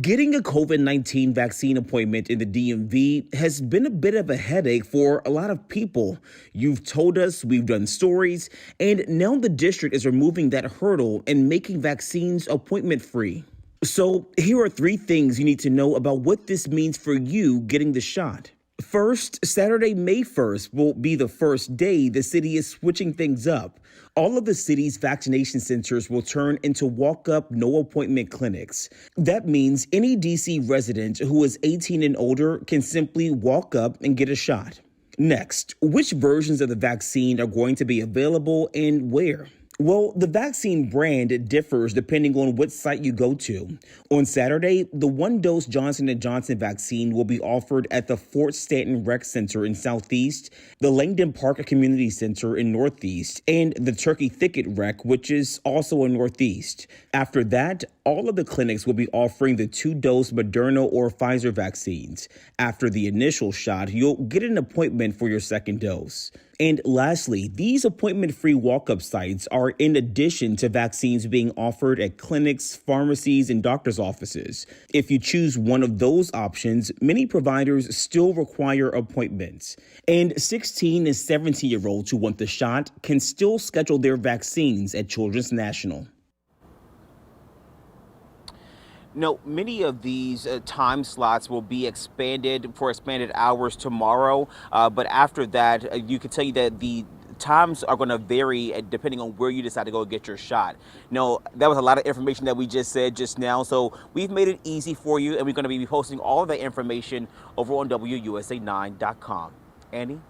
Getting a COVID-19 vaccine appointment in the DMV has been a bit of a headache for a lot of people. You've told us, we've done stories, and now the district is removing that hurdle and making vaccines appointment free. So, here are 3 things you need to know about what this means for you getting the shot. First, Saturday, May 1st will be the first day the city is switching things up. All of the city's vaccination centers will turn into walk-up, no-appointment clinics. That means any DC resident who is 18 and older can simply walk up and get a shot. Next, which versions of the vaccine are going to be available and where? Well, the vaccine brand differs depending on what site you go to. On Saturday, the one-dose Johnson & Johnson vaccine will be offered at the Fort Stanton Rec Center in Southeast, the Langdon Park Community Center in Northeast, and the Turkey Thicket Rec, which is also in Northeast. After that, all of the clinics will be offering the 2-dose Moderna or Pfizer vaccines. After the initial shot, you'll get an appointment for your second dose. And lastly, these appointment-free walk-up sites are in addition to vaccines being offered at clinics, pharmacies, and doctor's offices. If you choose one of those options, many providers still require appointments. And 16 and 17-year-olds who want the shot can still schedule their vaccines at Children's National. No, many of these time slots will be expanded for expanded hours tomorrow. But after that, you can tell you that the times are going to vary depending on where you decide to go get your shot. No, that was a lot of information that we just said just now. So we've made it easy for you, and we're going to be posting all of that information over on WUSA9.com. Annie?